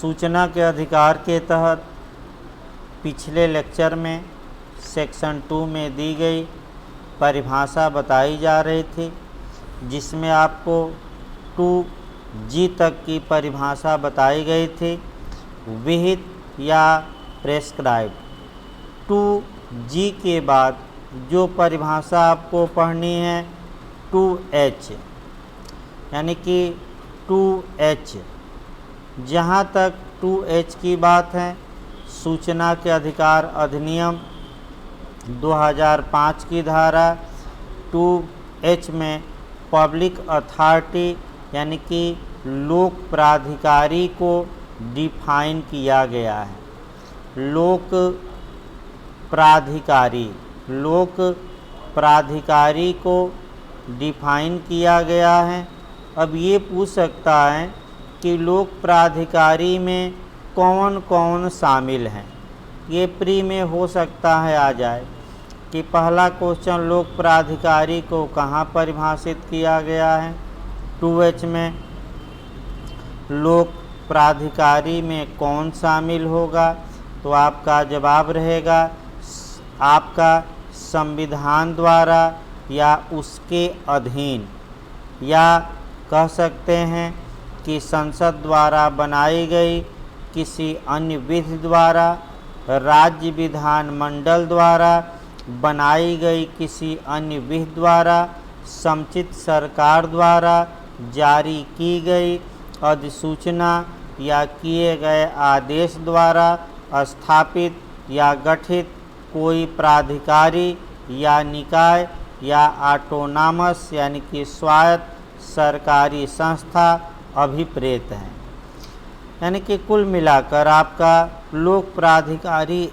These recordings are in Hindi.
सूचना के अधिकार के तहत पिछले लेक्चर में सेक्शन 2 में दी गई परिभाषा बताई जा रही थी, जिसमें आपको 2G तक की परिभाषा बताई गई थी, विहित या प्रेस्क्राइब्ड। 2G के बाद जो परिभाषा आपको पढ़नी है 2H, यानी कि 2H। जहाँ तक 2H की बात है, सूचना के अधिकार अधिनियम 2005 की धारा 2H में पब्लिक अथॉरिटी यानी कि लोक प्राधिकारी को डिफाइन किया गया है। लोक प्राधिकारी को डिफाइन किया गया है। अब ये पूछ सकता है कि लोक प्राधिकारी में कौन कौन शामिल हैं। ये प्री में हो सकता है आ जाए कि पहला क्वेश्चन लोक प्राधिकारी को कहाँ परिभाषित किया गया है। 2H में लोक प्राधिकारी में कौन शामिल होगा, तो आपका जवाब रहेगा आपका संविधान द्वारा या उसके अधीन, या कह सकते हैं कि संसद द्वारा बनाई गई किसी अन्य विधि द्वारा, राज्य विधानमंडल द्वारा बनाई गई किसी अन्य विधि द्वारा, समुचित सरकार द्वारा जारी की गई अधिसूचना या किए गए आदेश द्वारा स्थापित या गठित कोई प्राधिकारी या निकाय या ऑटोनॉमस यानी कि स्वायत्त सरकारी संस्था अभिप्रेत है। यानी कि कुल मिलाकर आपका लोक प्राधिकारी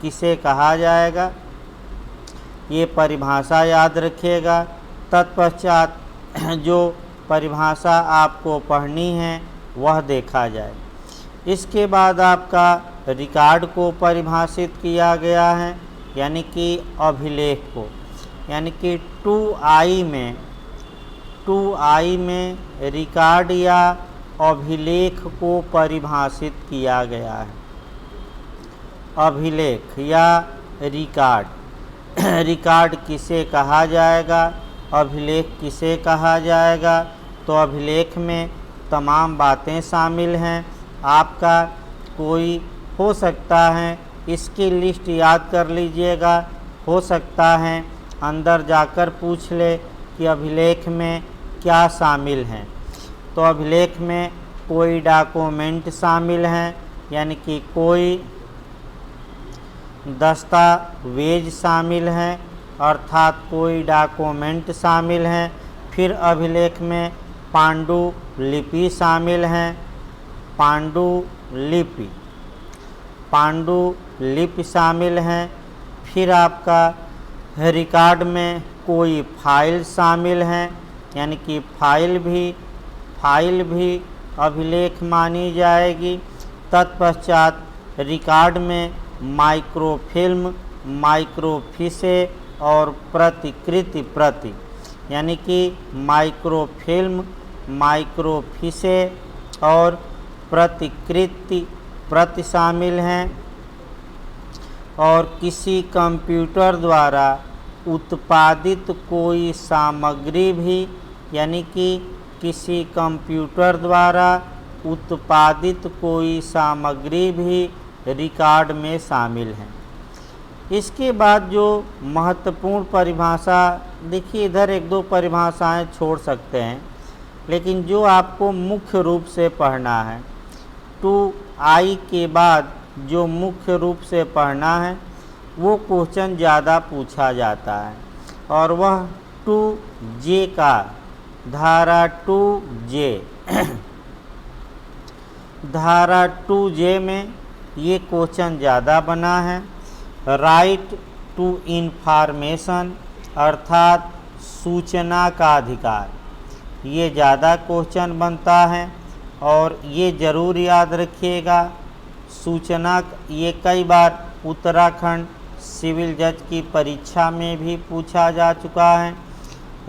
किसे कहा जाएगा, ये परिभाषा याद रखिएगा। तत्पश्चात जो परिभाषा आपको पढ़नी है वह देखा जाए। इसके बाद आपका रिकॉर्ड को परिभाषित किया गया है, यानी कि अभिलेख को, यानी कि 2I में रिकॉर्ड या अभिलेख को परिभाषित किया गया है। अभिलेख या रिकॉर्ड किसे कहा जाएगा, अभिलेख किसे कहा जाएगा, तो अभिलेख में तमाम बातें शामिल हैं। आपका कोई हो सकता है, इसकी लिस्ट याद कर लीजिएगा, हो सकता है अंदर जाकर पूछ ले कि अभिलेख में क्या शामिल हैं। तो अभिलेख में कोई डॉक्यूमेंट शामिल हैं, यानी कि कोई दस्तावेज शामिल हैं, अर्थात कोई डॉक्यूमेंट शामिल हैं। फिर अभिलेख में पांडुलिपि शामिल हैं, पांडुलिपि शामिल हैं। फिर आपका रिकॉर्ड में कोई फाइल शामिल हैं, यानी कि फाइल भी अभिलेख मानी जाएगी। तत्पश्चात रिकॉर्ड में माइक्रोफिल्म, माइक्रोफिसे और प्रतिकृति प्रति, यानी कि माइक्रोफिल्म, माइक्रोफिसे और प्रतिकृति प्रति शामिल हैं। और किसी कंप्यूटर द्वारा उत्पादित कोई सामग्री भी, यानी कि किसी कंप्यूटर द्वारा उत्पादित कोई सामग्री भी रिकॉर्ड में शामिल है। इसके बाद जो महत्वपूर्ण परिभाषा, देखिए इधर एक दो परिभाषाएं छोड़ सकते हैं, लेकिन जो आपको मुख्य रूप से पढ़ना है 2I के बाद जो मुख्य रूप से पढ़ना है वो क्वेश्चन ज़्यादा पूछा जाता है, और वह 2J का, धारा 2J धारा 2J में ये क्वेश्चन ज़्यादा बना है। राइट टू इंफॉर्मेशन अर्थात सूचना का अधिकार, ये ज़्यादा क्वेश्चन बनता है। और ये ज़रूर याद रखिएगा, सूचना ये कई बार उत्तराखंड सिविल जज की परीक्षा में भी पूछा जा चुका है।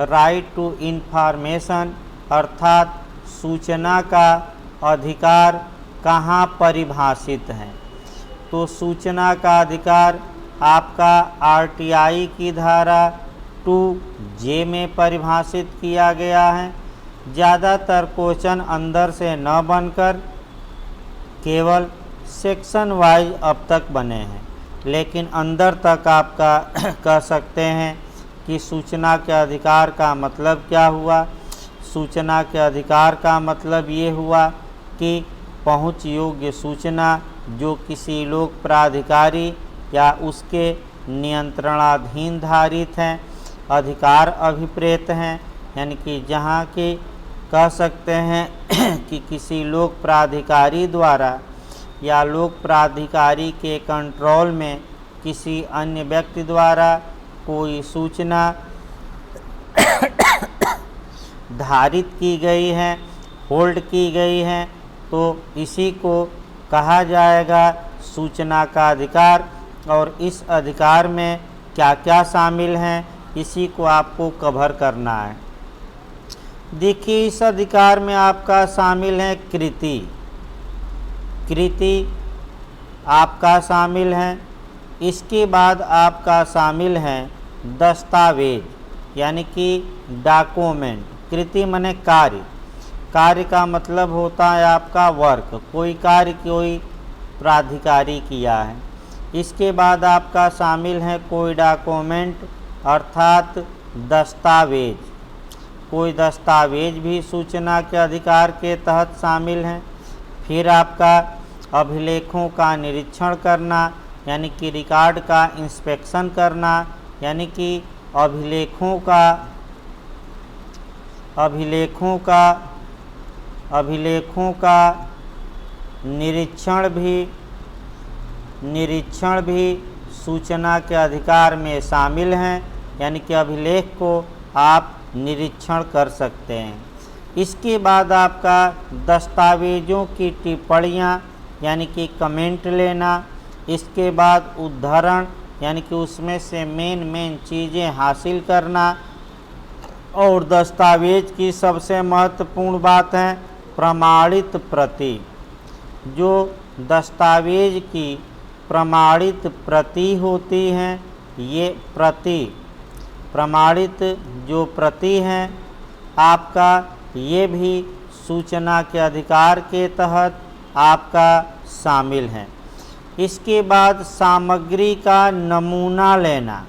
राइट टू इंफॉर्मेशन अर्थात सूचना का अधिकार कहाँ परिभाषित हैं। तो सूचना का अधिकार आपका आरटीआई की धारा 2J में परिभाषित किया गया है। ज़्यादातर क्वेश्चन अंदर से न बनकर केवल सेक्शन वाइज अब तक बने हैं, लेकिन अंदर तक आपका कह सकते हैं कि सूचना के अधिकार का मतलब क्या हुआ। सूचना के अधिकार का मतलब ये हुआ कि पहुंच योग्य सूचना जो किसी लोक प्राधिकारी या उसके नियंत्रणाधीन धारित हैं, अधिकार अभिप्रेत हैं, यानी कि जहाँ की कह सकते हैं कि किसी लोक प्राधिकारी द्वारा या लोक प्राधिकारी के कंट्रोल में किसी अन्य व्यक्ति द्वारा कोई सूचना धारित की गई है, होल्ड की गई है, तो इसी को कहा जाएगा सूचना का अधिकार। और इस अधिकार में क्या क्या शामिल हैं, इसी को आपको कवर करना है। देखिए, इस अधिकार में आपका शामिल है कृति। कृति आपका शामिल है। इसके बाद आपका शामिल है दस्तावेज, यानी कि डॉक्यूमेंट। कृति माने कार्य। कार्य का मतलब होता है आपका वर्क, कोई कार्य कोई प्राधिकारी किया है। इसके बाद आपका शामिल है कोई डॉक्यूमेंट अर्थात दस्तावेज। कोई दस्तावेज भी सूचना के अधिकार के तहत शामिल हैं। फिर आपका अभिलेखों का निरीक्षण करना, यानी कि रिकॉर्ड का इंस्पेक्शन करना, यानी कि अभिलेखों का निरीक्षण भी सूचना के अधिकार में शामिल हैं, यानी कि अभिलेख को आप निरीक्षण कर सकते हैं। इसके बाद आपका दस्तावेजों की टिप्पणियाँ, यानी कि कमेंट लेना। इसके बाद उद्धरण, यानी कि उसमें से मेन चीज़ें हासिल करना। और दस्तावेज की सबसे महत्वपूर्ण बात है प्रमाणित प्रति। जो दस्तावेज की प्रमाणित प्रति होती हैं, ये प्रमाणित जो प्रति हैं आपका, ये भी सूचना के अधिकार के तहत आपका शामिल है। इसके बाद सामग्री का नमूना लेना,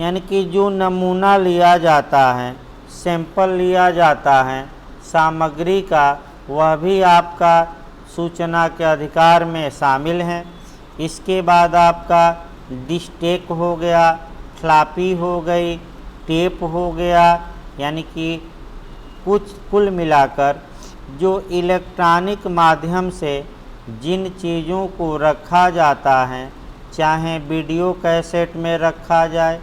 यानी कि जो नमूना लिया जाता है, सैंपल लिया जाता है सामग्री का, वह भी आपका सूचना के अधिकार में शामिल है। इसके बाद आपका डिस्टेक हो गया, फ्लॉपी हो गई, टेप हो गया, यानी कि कुल मिलाकर जो इलेक्ट्रॉनिक माध्यम से जिन चीज़ों को रखा जाता है, चाहे वीडियो कैसेट में रखा जाए,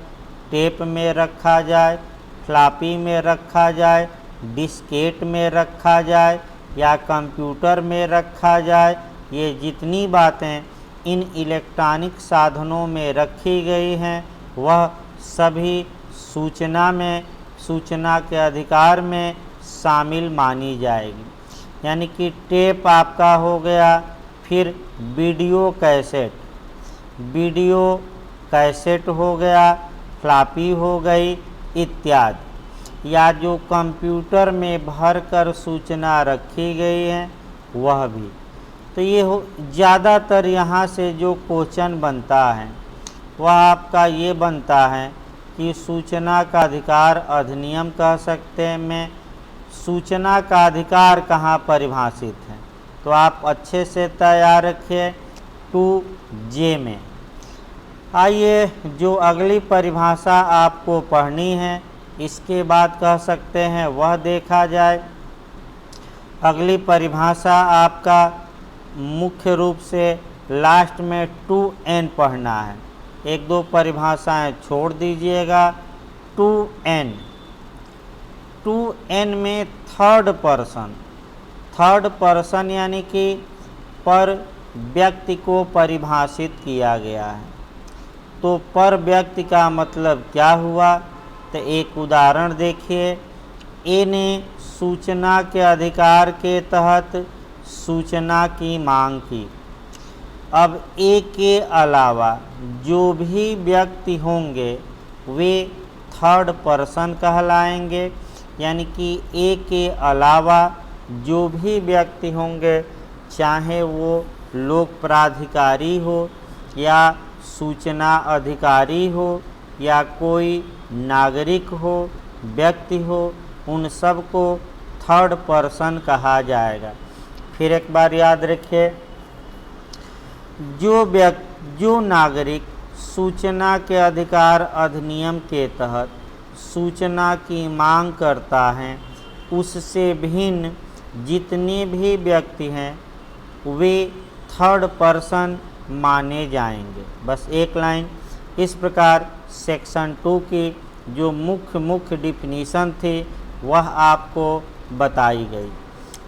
टेप में रखा जाए, फ्लॉपी में रखा जाए, डिस्केट में रखा जाए या कंप्यूटर में रखा जाए, ये जितनी बातें इन इलेक्ट्रॉनिक साधनों में रखी गई हैं, वह सभी सूचना के अधिकार में शामिल मानी जाएगी। यानी कि टेप आपका हो गया, फिर वीडियो कैसेट हो गया, फ्लॉपी हो गई इत्यादि, या जो कंप्यूटर में भरकर सूचना रखी गई है वह भी। तो ये ज़्यादातर यहाँ से जो क्वेश्चन बनता है वह आपका ये बनता है कि सूचना का अधिकार अधिनियम कह सकते हैं में सूचना का अधिकार कहाँ परिभाषित है। तो आप अच्छे से तैयार रखिए 2J में। आइए जो अगली परिभाषा आपको पढ़नी है, इसके बाद कह सकते हैं वह देखा जाए। अगली परिभाषा आपका मुख्य रूप से लास्ट में 2N पढ़ना है। एक दो परिभाषाएं छोड़ दीजिएगा। 2N में थर्ड पर्सन यानी कि पर व्यक्ति को परिभाषित किया गया है। तो पर व्यक्ति का मतलब क्या हुआ, तो एक उदाहरण देखिए। ए ने सूचना के अधिकार के तहत सूचना की मांग की। अब ए के अलावा जो भी व्यक्ति होंगे वे थर्ड पर्सन कहलाएंगे, यानी कि ए के अलावा जो भी व्यक्ति होंगे, चाहे वो लोक प्राधिकारी हो या सूचना अधिकारी हो या कोई नागरिक हो, व्यक्ति हो, उन सब को थर्ड पर्सन कहा जाएगा। फिर एक बार याद रखिए, जो नागरिक सूचना के अधिकार अधिनियम के तहत सूचना की मांग करता है, उससे भिन्न जितने भी व्यक्ति हैं वे थर्ड पर्सन माने जाएंगे। बस एक लाइन। इस प्रकार सेक्शन 2 की जो मुख्य डिफिनीशन थी वह आपको बताई गई।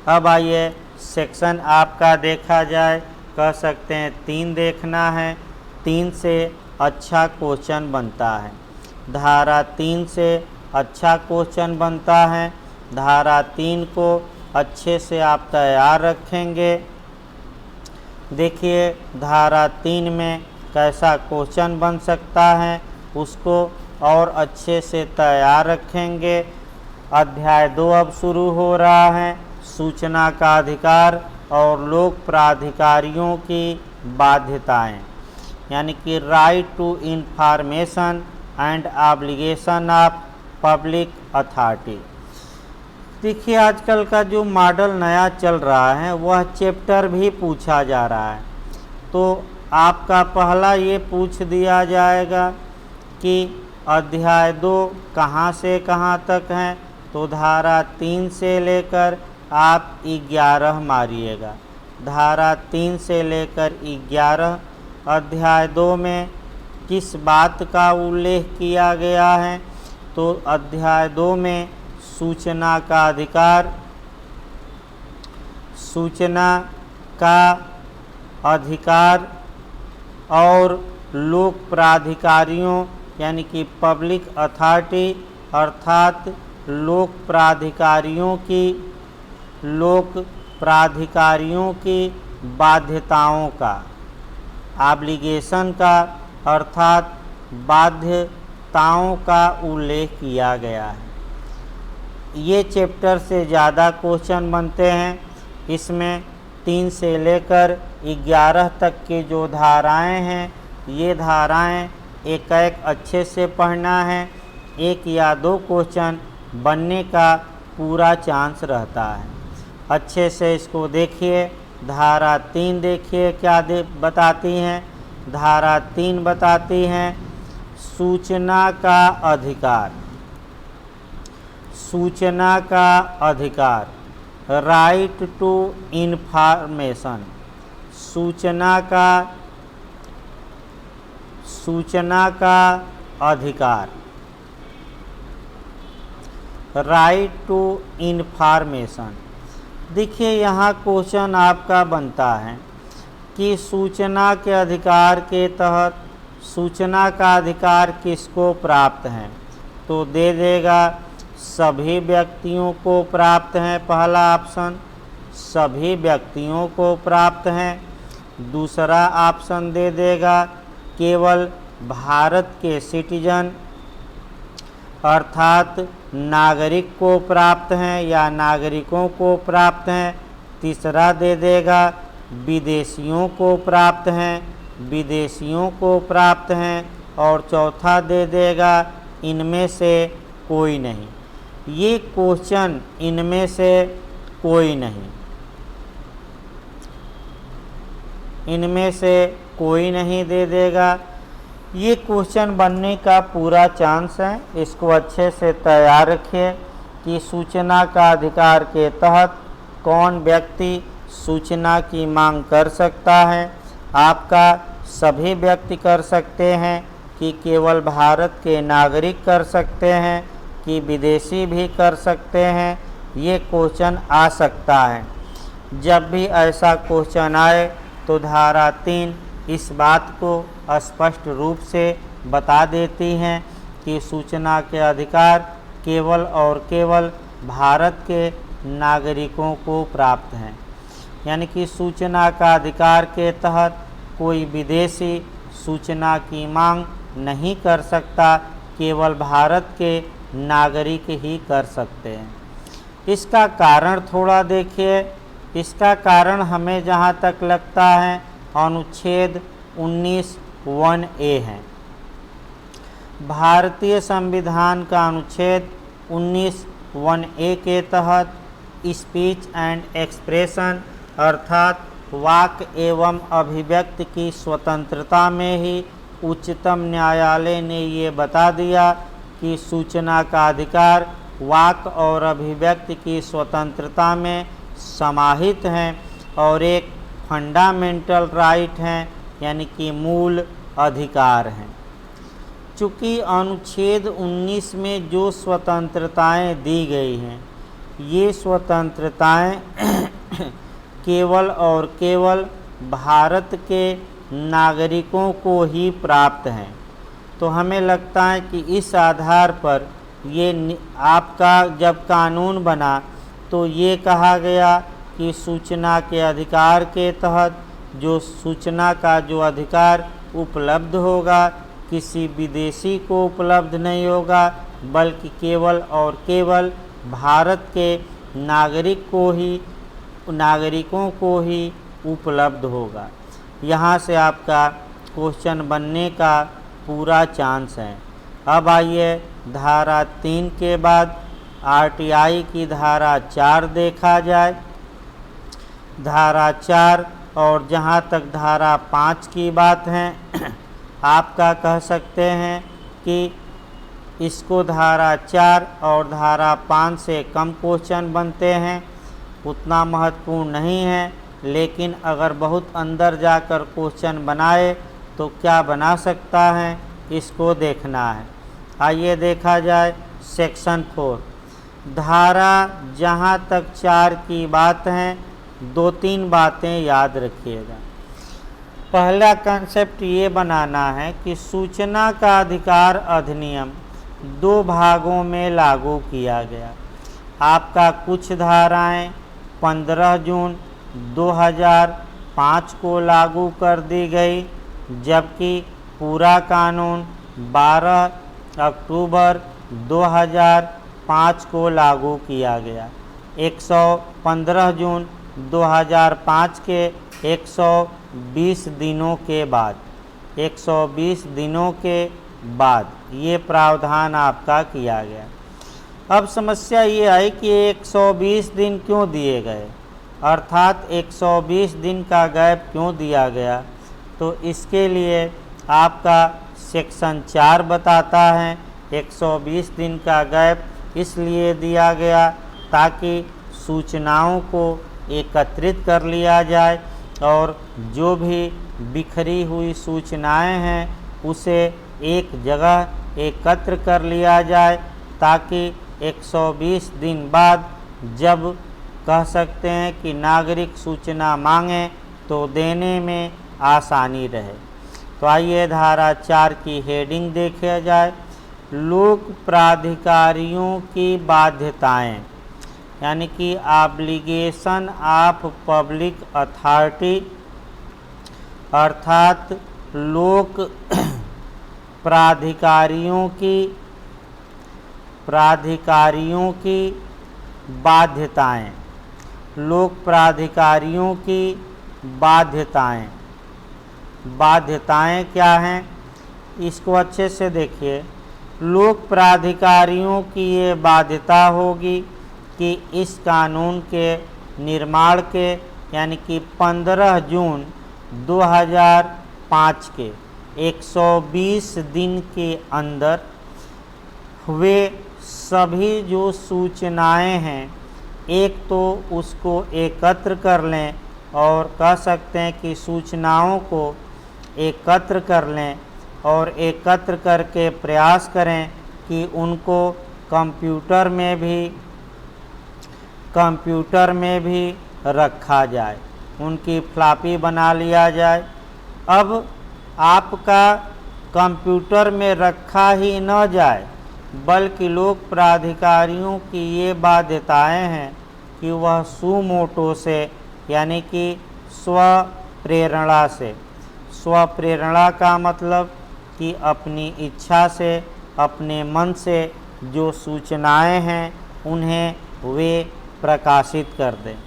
अब आइए सेक्शन आपका देखा जाए। कह सकते हैं 3 देखना है, 3 से अच्छा क्वेश्चन बनता है। धारा 3 से अच्छा क्वेश्चन बनता है। धारा 3 को अच्छे से आप तैयार रखेंगे। देखिए धारा 3 में कैसा क्वेश्चन बन सकता है, उसको और अच्छे से तैयार रखेंगे। अध्याय 2 अब शुरू हो रहा है। सूचना का अधिकार और लोक प्राधिकारियों की बाध्यताएं, यानी कि right to information and obligation of public authority. देखिए आजकल का जो मॉडल नया चल रहा है वह चैप्टर भी पूछा जा रहा है। तो आपका पहला ये पूछ दिया जाएगा कि अध्याय 2 कहाँ से कहाँ तक है, तो धारा 3 से लेकर आप 11 मारिएगा। धारा 3 से लेकर 11 अध्याय 2 में किस बात का उल्लेख किया गया है, तो अध्याय 2 में सूचना का अधिकार, सूचना का अधिकार और लोक प्राधिकारियों यानी कि पब्लिक अथॉरिटी अर्थात लोक प्राधिकारियों की बाध्यताओं का, ऑब्लिगेशन का अर्थात बाध्यताओं का उल्लेख किया गया है। ये चैप्टर से ज़्यादा क्वेश्चन बनते हैं। इसमें 3 से लेकर 11 तक की जो धाराएं हैं, ये धाराएं एक अच्छे से पढ़ना है। 1 या 2 क्वेश्चन बनने का पूरा चांस रहता है। अच्छे से इसको देखिए। धारा 3 देखिए क्या बताती हैं। धारा 3 बताती हैं सूचना का अधिकार, सूचना का अधिकार, राइट टू इंफॉर्मेशन, सूचना का अधिकार, राइट टू इंफॉर्मेशन। देखिए यहाँ क्वेश्चन आपका बनता है कि सूचना के अधिकार के तहत सूचना का अधिकार किसको प्राप्त है, तो दे देगा सभी व्यक्तियों को प्राप्त है। पहला ऑप्शन सभी व्यक्तियों को प्राप्त है। दूसरा ऑप्शन दे देगा केवल भारत के सिटीजन अर्थात नागरिक को प्राप्त हैं या नागरिकों को प्राप्त हैं। तीसरा दे देगा विदेशियों को प्राप्त हैं, विदेशियों को प्राप्त हैं। और चौथा दे देगा इनमें से कोई नहीं। ये क्वेश्चन इनमें से कोई नहीं, इनमें से कोई नहीं दे देगा। ये क्वेश्चन बनने का पूरा चांस है। इसको अच्छे से तैयार रखिए कि सूचना का अधिकार के तहत कौन व्यक्ति सूचना की मांग कर सकता है। आपका सभी व्यक्ति कर सकते हैं कि केवल भारत के नागरिक कर सकते हैं कि विदेशी भी कर सकते हैं। ये क्वेश्चन आ सकता है। जब भी ऐसा क्वेश्चन आए तो धारा 3 इस बात को स्पष्ट रूप से बता देती हैं कि सूचना के अधिकार केवल और केवल भारत के नागरिकों को प्राप्त हैं। यानी कि सूचना का अधिकार के तहत कोई विदेशी सूचना की मांग नहीं कर सकता, केवल भारत के नागरिक ही कर सकते हैं। इसका कारण थोड़ा देखिए। इसका कारण हमें जहाँ तक लगता है अनुच्छेद 19(1)(a) है। भारतीय संविधान का अनुच्छेद 19(1)(a) के तहत स्पीच एंड एक्सप्रेशन अर्थात वाक एवं अभिव्यक्ति की स्वतंत्रता में ही उच्चतम न्यायालय ने ये बता दिया कि सूचना का अधिकार वाक और अभिव्यक्ति की स्वतंत्रता में समाहित हैं और एक फंडामेंटल राइट हैं, यानी कि मूल अधिकार हैं। चूँकि अनुच्छेद 19 में जो स्वतंत्रताएं दी गई हैं, ये स्वतंत्रताएं केवल और केवल भारत के नागरिकों को ही प्राप्त हैं, तो हमें लगता है कि इस आधार पर ये आपका जब कानून बना तो ये कहा गया कि सूचना के अधिकार के तहत जो सूचना का जो अधिकार उपलब्ध होगा किसी विदेशी को उपलब्ध नहीं होगा, बल्कि केवल और केवल भारत के नागरिकों को ही उपलब्ध होगा। यहाँ से आपका क्वेश्चन बनने का पूरा चांस है। अब आइए धारा 3 के बाद आरटीआई की धारा 4 देखा जाए। धारा 4 और जहाँ तक धारा 5 की बात है आपका कह सकते हैं कि इसको धारा 4 और धारा 5 से कम क्वेश्चन बनते हैं, उतना महत्वपूर्ण नहीं है, लेकिन अगर बहुत अंदर जाकर क्वेश्चन बनाए तो क्या बना सकता है, इसको देखना है। आइए देखा जाए सेक्शन 4। धारा जहाँ तक 4 की बात है, 2-3 बातें याद रखिएगा। पहला कंसेप्ट ये बनाना है कि सूचना का अधिकार अधिनियम 2 भागों में लागू किया गया। आपका कुछ धाराएं 15 जून 2005 को लागू कर दी गई, जबकि पूरा कानून 12 अक्टूबर 2005 को लागू किया गया। 115 जून 2005 के 120 दिनों के बाद 120 दिनों के बाद ये प्रावधान आपका किया गया। अब समस्या ये आई कि 120 दिन क्यों दिए गए, अर्थात 120 दिन का गैप क्यों दिया गया, तो इसके लिए आपका सेक्शन 4 बताता है 120 दिन का गैप इसलिए दिया गया ताकि सूचनाओं को एकत्रित कर लिया जाए और जो भी बिखरी हुई सूचनाएं हैं उसे एक जगह एकत्र कर लिया जाए, ताकि 120 दिन बाद जब कह सकते हैं कि नागरिक सूचना मांगे तो देने में आसानी रहे। तो आइए धारा 4 की हेडिंग देखा जाए। लोक प्राधिकारियों की बाध्यताएं, यानी कि ऑब्लिगेशन ऑफ पब्लिक अथॉरिटी, अर्थात लोक प्राधिकारियों की बाध्यताएं। लोक प्राधिकारियों की बाध्यताएं क्या हैं, इसको अच्छे से देखिए। लोक प्राधिकारियों की ये बाध्यता होगी कि इस कानून के निर्माण के यानी कि 15 जून 2005 के 120 दिन के अंदर वे सभी जो सूचनाएं हैं एक तो उसको एकत्र कर लें और कह सकते हैं कि सूचनाओं को एकत्र कर लें और एकत्र करके प्रयास करें कि उनको कंप्यूटर में भी रखा जाए, उनकी फ्लॉपी बना लिया जाए। अब आपका कंप्यूटर में रखा ही न जाए, बल्कि लोक प्राधिकारियों की ये बाध्यताएं हैं कि वह सुमोटो से यानी कि स्वप्रेरणा से। स्वप्रेरणा का मतलब कि अपनी इच्छा से, अपने मन से जो सूचनाएं हैं उन्हें वे प्रकाशित कर दें।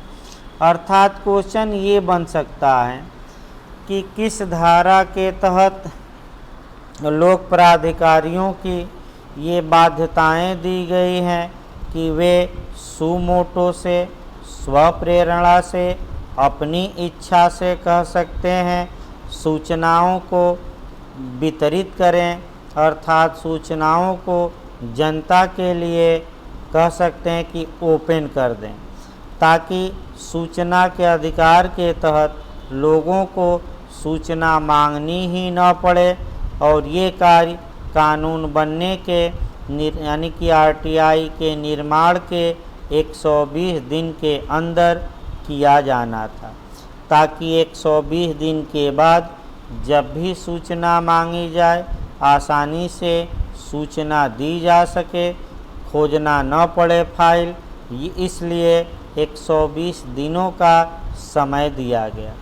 अर्थात क्वेश्चन ये बन सकता है कि किस धारा के तहत लोक प्राधिकारियों की ये बाध्यताएं दी गई हैं कि वे सुमोटो से, स्वप्रेरणा से, अपनी इच्छा से कह सकते हैं सूचनाओं को वितरित करें, अर्थात सूचनाओं को जनता के लिए कह सकते हैं कि ओपन कर दें, ताकि सूचना के अधिकार के तहत लोगों को सूचना मांगनी ही न पड़े और ये कार्य कानून बनने के यानी कि आरटीआई के निर्माण के 120 दिन के अंदर किया जाना था, ताकि 120 दिन के बाद जब भी सूचना मांगी जाए आसानी से सूचना दी जा सके, खोजना न पड़े फाइल, इसलिए 120 दिनों का समय दिया गया।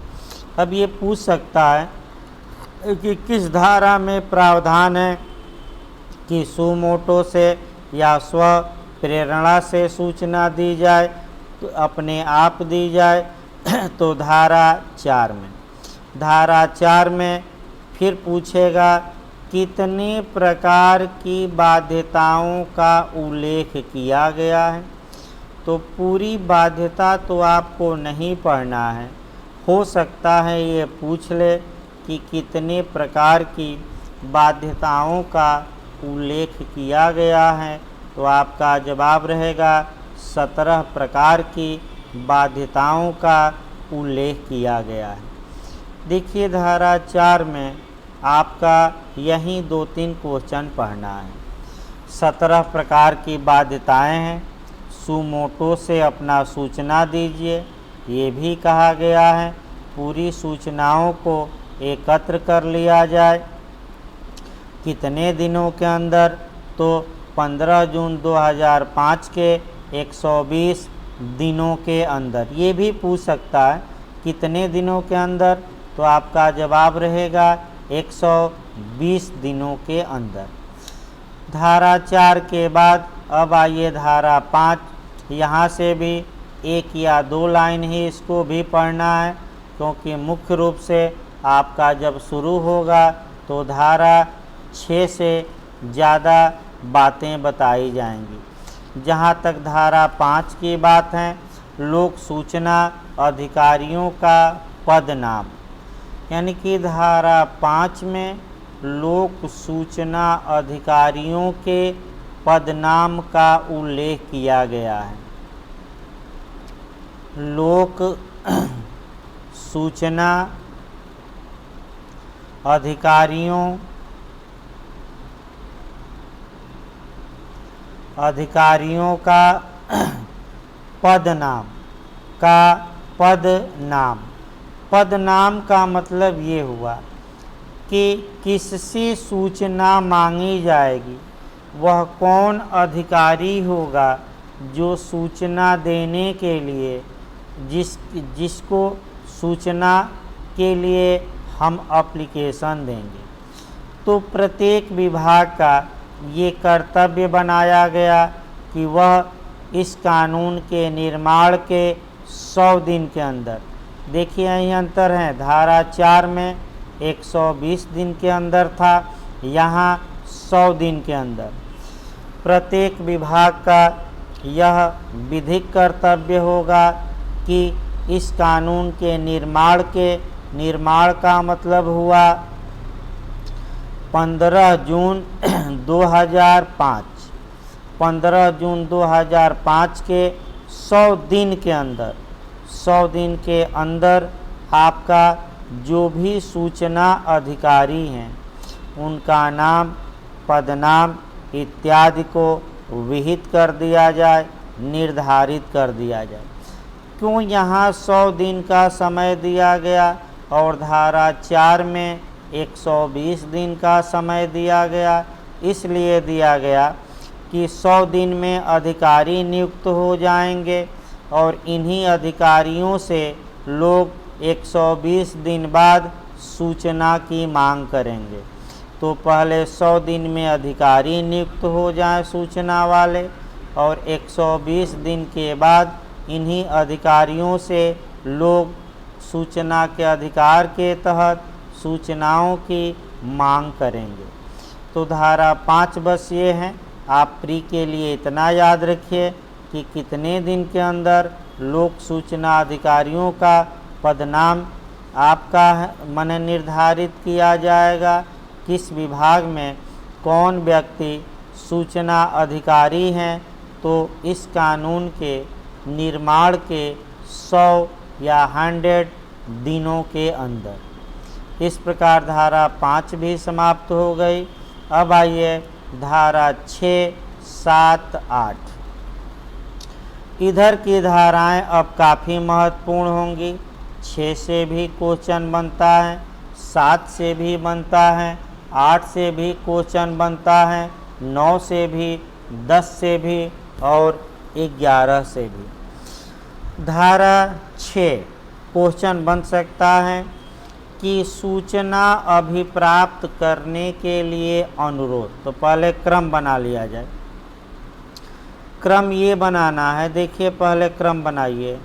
अब ये पूछ सकता है कि किस धारा में प्रावधान है कि सुमोटो से या स्व प्रेरणा से सूचना दी जाए, तो अपने आप दी जाए। तो धारा 4 में, धारा 4 में फिर पूछेगा कितने प्रकार की बाध्यताओं का उल्लेख किया गया है। तो पूरी बाध्यता तो आपको नहीं पढ़ना है, हो सकता है ये पूछ ले कि कितने प्रकार की बाध्यताओं का उल्लेख किया गया है, तो आपका जवाब रहेगा 17 प्रकार की बाध्यताओं का उल्लेख किया गया है। देखिए धारा 4 में आपका यही 2-3 क्वेश्चन पढ़ना है। 17 प्रकार की बाध्यताएं हैं। सुमोटो से अपना सूचना दीजिए, ये भी कहा गया है। पूरी सूचनाओं को एकत्र कर लिया जाए, कितने दिनों के अंदर, तो 15 जून 2005 के 120 दिनों के अंदर। ये भी पूछ सकता है कितने दिनों के अंदर, तो आपका जवाब रहेगा 120 दिनों के अंदर। धारा 4 के बाद अब आइए धारा 5। यहाँ से भी 1 या 2 लाइन ही इसको भी पढ़ना है, क्योंकि मुख्य रूप से आपका जब शुरू होगा तो धारा 6 से ज़्यादा बातें बताई जाएंगी। जहाँ तक धारा 5 की बात है, लोक सूचना अधिकारियों का पद नाम, यानी कि धारा 5 में लोक सूचना अधिकारियों के पद नाम का उल्लेख किया गया है। लोक सूचना अधिकारियों का पद नाम का मतलब ये हुआ कि किससे सूचना मांगी जाएगी, वह कौन अधिकारी होगा जो सूचना देने के लिए जिसको सूचना के लिए हम एप्लीकेशन देंगे। तो प्रत्येक विभाग का ये कर्तव्य बनाया गया कि वह इस कानून के निर्माण के 100 दिन के अंदर, देखिए यही अंतर है, धारा 4 में 120 दिन के अंदर था, यहाँ 100 दिन के अंदर। प्रत्येक विभाग का यह विधिक कर्तव्य होगा कि इस कानून के निर्माण का मतलब हुआ 15 जून 2005। 15 जून 2005 के 100 दिन के अंदर आपका जो भी सूचना अधिकारी हैं उनका नाम, पदनाम इत्यादि को विहित कर दिया जाए, निर्धारित कर दिया जाए। क्यों यहाँ 100 दिन का समय दिया गया और धारा 4 में 120 दिन का समय दिया गया? इसलिए दिया गया कि 100 दिन में अधिकारी नियुक्त हो जाएंगे और इन्हीं अधिकारियों से लोग 120 दिन बाद सूचना की मांग करेंगे। तो पहले 100 दिन में अधिकारी नियुक्त हो जाएं सूचना वाले, और 120 दिन के बाद इन्हीं अधिकारियों से लोग सूचना के अधिकार के तहत सूचनाओं की मांग करेंगे। तो धारा 5 बस ये है, आप प्री के लिए इतना याद रखिए कि कितने दिन के अंदर लोक सूचना अधिकारियों का पदनाम आपका मन निर्धारित किया जाएगा, किस विभाग में कौन व्यक्ति सूचना अधिकारी हैं। तो इस कानून के निर्माण के 100 या 100 दिनों के अंदर। इस प्रकार धारा 5 भी समाप्त हो गई। अब आइए धारा 6, 7, 8। इधर की धाराएं अब काफ़ी महत्वपूर्ण होंगी। 6 से भी क्वेश्चन बनता है, 7 से भी बनता है, 8 से भी क्वेश्चन बनता है, 9 से भी, 10 से भी और 11 से भी। धारा 6 क्वेश्चन बन सकता है कि सूचना अभिप्राप्त करने के लिए अनुरोध। तो पहले क्रम बना लिया जाए। क्रम ये बनाना है, देखिए पहले क्रम बनाइए।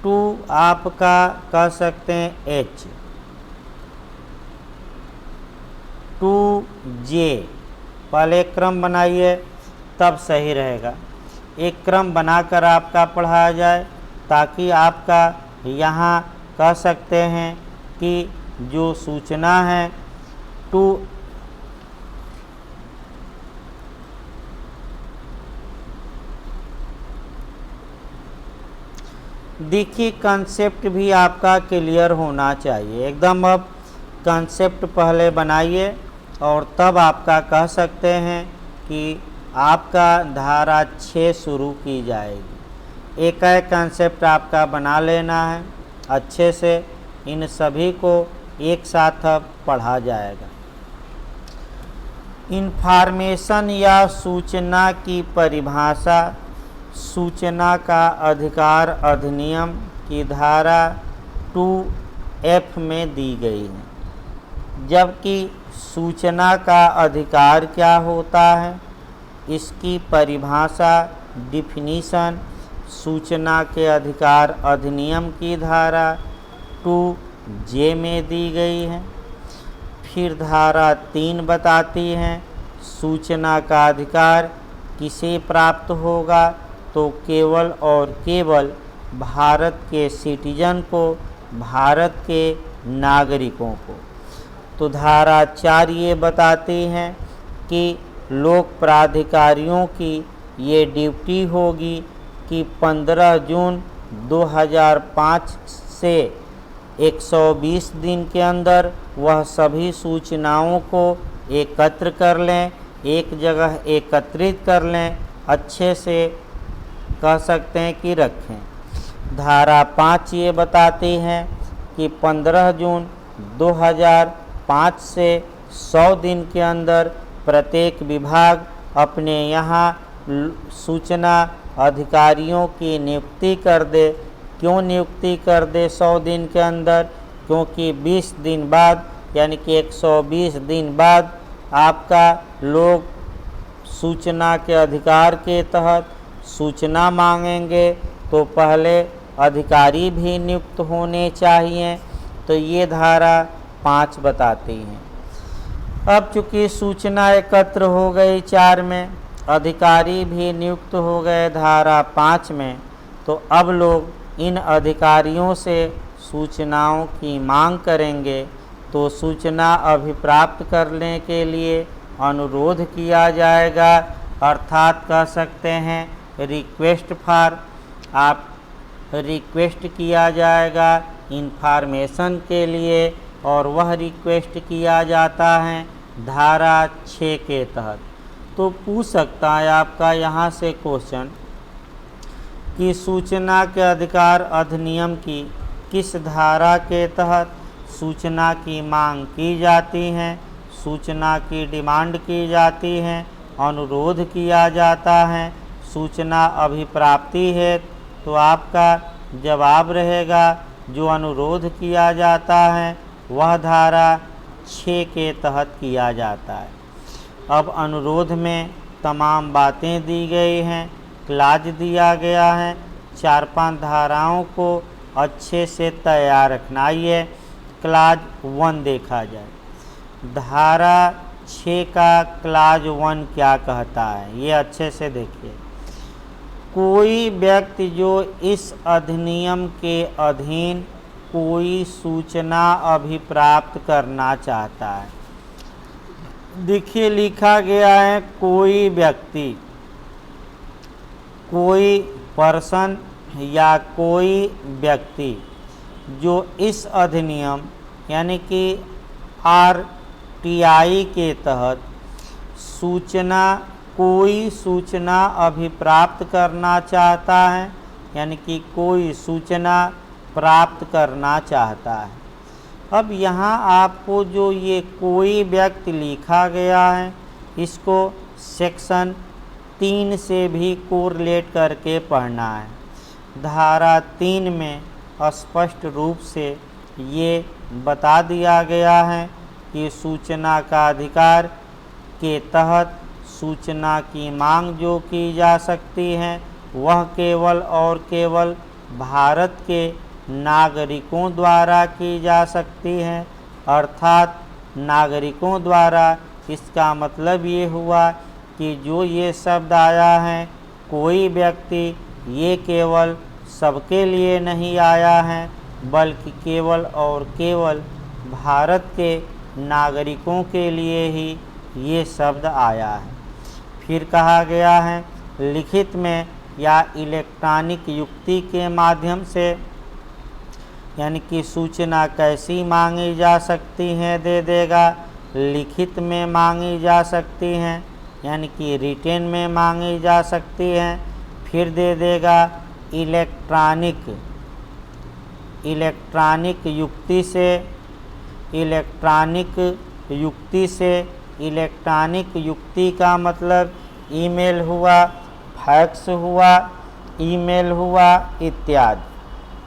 2 आपका कह सकते हैं H, 2J, पहले क्रम बनाइए तब सही रहेगा। एक क्रम बनाकर आपका पढ़ाया जाए ताकि आपका यहाँ कह सकते हैं कि जो सूचना है 2 देखिए कंसेप्ट भी आपका क्लियर होना चाहिए एकदम। अब कंसेप्ट पहले बनाइए और तब आपका कह सकते हैं कि आपका धारा 6 शुरू की जाएगी। एक कंसेप्ट आपका बना लेना है अच्छे से, इन सभी को एक साथ अब पढ़ा जाएगा। इन्फॉर्मेशन या सूचना की परिभाषा सूचना का अधिकार अधिनियम की धारा 2F में दी गई है। जबकि सूचना का अधिकार क्या होता है, इसकी परिभाषा डिफिनीशन सूचना के अधिकार अधिनियम की धारा 2J में दी गई है। फिर धारा 3 बताती है सूचना का अधिकार किसे प्राप्त होगा, तो केवल और केवल भारत के सिटीजन को, भारत के नागरिकों को। तो धारा 4 ये बताती है कि लोक प्राधिकारियों की ये ड्यूटी होगी कि 15 जून 2005 से 120 दिन के अंदर वह सभी सूचनाओं को एकत्र कर लें, एक जगह एकत्रित कर लें, अच्छे से कह सकते हैं कि रखें। धारा 5 ये बताती है कि 15 जून 2005 से 100 दिन के अंदर प्रत्येक विभाग अपने यहाँ सूचना अधिकारियों की नियुक्ति कर दे। क्यों नियुक्ति कर दे 100 दिन के अंदर? क्योंकि 20 दिन बाद यानी कि 120 दिन बाद आपका लोग सूचना के अधिकार के तहत सूचना मांगेंगे, तो पहले अधिकारी भी नियुक्त होने चाहिए। तो ये धारा 5 बताती हैं। अब चूँकि सूचना एकत्र हो गई 4 में, अधिकारी भी नियुक्त हो गए धारा 5 में, तो अब लोग इन अधिकारियों से सूचनाओं की मांग करेंगे। तो सूचना अभिप्राप्त करने के लिए अनुरोध किया जाएगा, अर्थात कह सकते हैं रिक्वेस्ट फॉर, आप रिक्वेस्ट किया जाएगा इंफॉर्मेशन के लिए, और वह रिक्वेस्ट किया जाता है धारा 6 के तहत। तो पूछ सकता है आपका यहाँ से क्वेश्चन कि सूचना के अधिकार अधिनियम की किस धारा के तहत सूचना की मांग की जाती है, सूचना की डिमांड की जाती है, अनुरोध किया जाता है, सूचना अभिप्राप्ति है। तो आपका जवाब रहेगा जो अनुरोध किया जाता है वह धारा 6 के तहत किया जाता है। अब अनुरोध में तमाम बातें दी गई हैं, क्लाज दिया गया है। 4-5 धाराओं को अच्छे से तैयार रखना। आइए क्लाज 1 देखा जाए। धारा 6 का क्लाज 1 क्या कहता है, ये अच्छे से देखिए। कोई व्यक्ति जो इस अधिनियम के अधीन कोई सूचना अभिप्राप्त करना चाहता है, देखिए लिखा गया है कोई व्यक्ति, कोई पर्सन या कोई व्यक्ति जो इस अधिनियम यानी कि RTI के तहत कोई सूचना अभिप्राप्त करना चाहता है, यानी कि कोई सूचना प्राप्त करना चाहता है। अब यहाँ आपको जो ये कोई व्यक्ति लिखा गया है, इसको सेक्शन 3 से भी कोरिलेट करके पढ़ना है। धारा 3 में स्पष्ट रूप से ये बता दिया गया है कि सूचना का अधिकार के तहत सूचना की मांग जो की जा सकती है वह केवल और केवल भारत के नागरिकों द्वारा की जा सकती है। अर्थात नागरिकों द्वारा, इसका मतलब ये हुआ कि जो ये शब्द आया है कोई व्यक्ति, ये केवल सबके लिए नहीं आया है, बल्कि केवल और केवल भारत के नागरिकों के लिए ही ये शब्द आया है। फिर कहा गया है लिखित में या इलेक्ट्रॉनिक युक्ति के माध्यम से, यानी कि सूचना कैसी मांगी जा सकती है दे देगा। लिखित में मांगी जा सकती हैं, यानी कि रिटेन में मांगी जा सकती हैं। फिर दे देगा इलेक्ट्रॉनिक युक्ति से। इलेक्ट्रॉनिक युक्ति का मतलब ईमेल हुआ, फैक्स हुआ, ईमेल हुआ इत्यादि।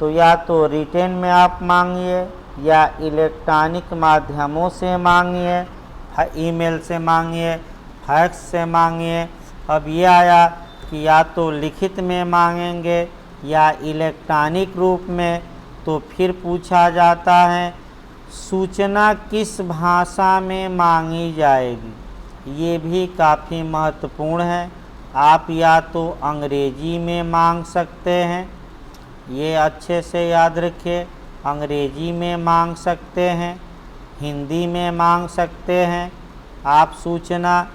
तो या तो रिटेन में आप मांगिए या इलेक्ट्रॉनिक माध्यमों से मांगिए, ईमेल से मांगिए, फैक्स से मांगिए। अब ये आया कि या तो लिखित में मांगेंगे या इलेक्ट्रॉनिक रूप में, तो फिर पूछा जाता है सूचना किस भाषा में मांगी जाएगी। ये भी काफ़ी महत्वपूर्ण है। आप या तो अंग्रेजी में मांग सकते हैं, ये अच्छे से याद रखिए, अंग्रेजी में मांग सकते हैं, हिंदी में मांग सकते हैं आप सूचना,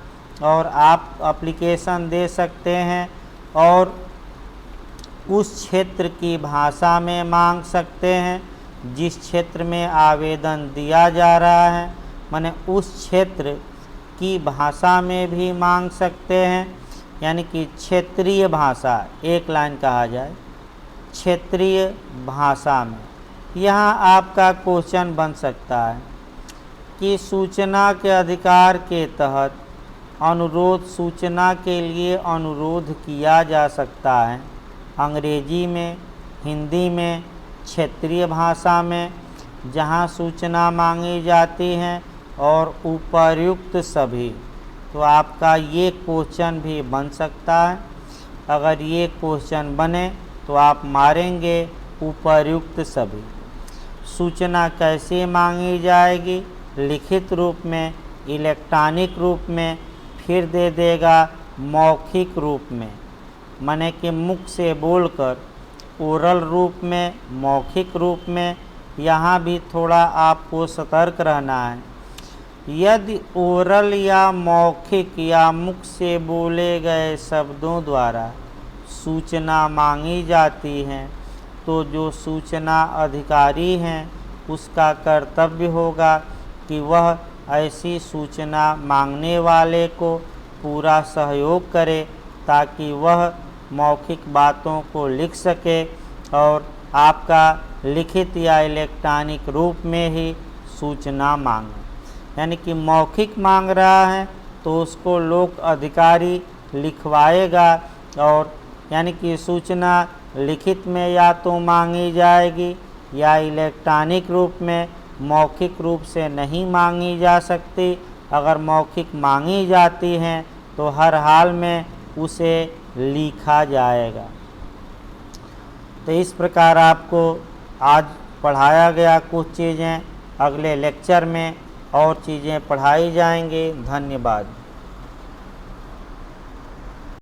और आप एप्लीकेशन दे सकते हैं और उस क्षेत्र की भाषा में मांग सकते हैं जिस क्षेत्र में आवेदन दिया जा रहा है, माने उस क्षेत्र की भाषा में भी मांग सकते हैं, यानी कि क्षेत्रीय भाषा, एक लाइन कहा जाए क्षेत्रीय भाषा में। यहाँ आपका क्वेश्चन बन सकता है कि सूचना के अधिकार के तहत सूचना के लिए अनुरोध किया जा सकता है अंग्रेजी में, हिंदी में, क्षेत्रीय भाषा में जहाँ सूचना मांगी जाती हैं और उपर्युक्त सभी। तो आपका ये क्वेश्चन भी बन सकता है। अगर ये क्वेश्चन बने तो आप मारेंगे उपर्युक्त सभी। सूचना कैसे मांगी जाएगी, लिखित रूप में, इलेक्ट्रॉनिक रूप में, फिर दे देगा मौखिक रूप में, माने कि मुख से बोलकर, ओरल रूप में, मौखिक रूप में। यहाँ भी थोड़ा आपको सतर्क रहना है। यदि ओरल या मौखिक या मुख से बोले गए शब्दों द्वारा सूचना मांगी जाती है तो जो सूचना अधिकारी हैं उसका कर्तव्य होगा कि वह ऐसी सूचना मांगने वाले को पूरा सहयोग करे ताकि वह मौखिक बातों को लिख सके और आपका लिखित या इलेक्ट्रॉनिक रूप में ही सूचना मांगे। यानी कि मौखिक मांग रहा है तो उसको लोक अधिकारी लिखवाएगा, और यानी कि सूचना लिखित में या तो मांगी जाएगी या इलेक्ट्रॉनिक रूप में मौखिक रूप से नहीं मांगी जा सकती। अगर मौखिक मांगी जाती हैं तो हर हाल में उसे लिखा जाएगा। तो इस प्रकार आपको आज पढ़ाया गया कुछ चीज़ें, अगले लेक्चर में और चीज़ें पढ़ाई जाएंगी। धन्यवाद।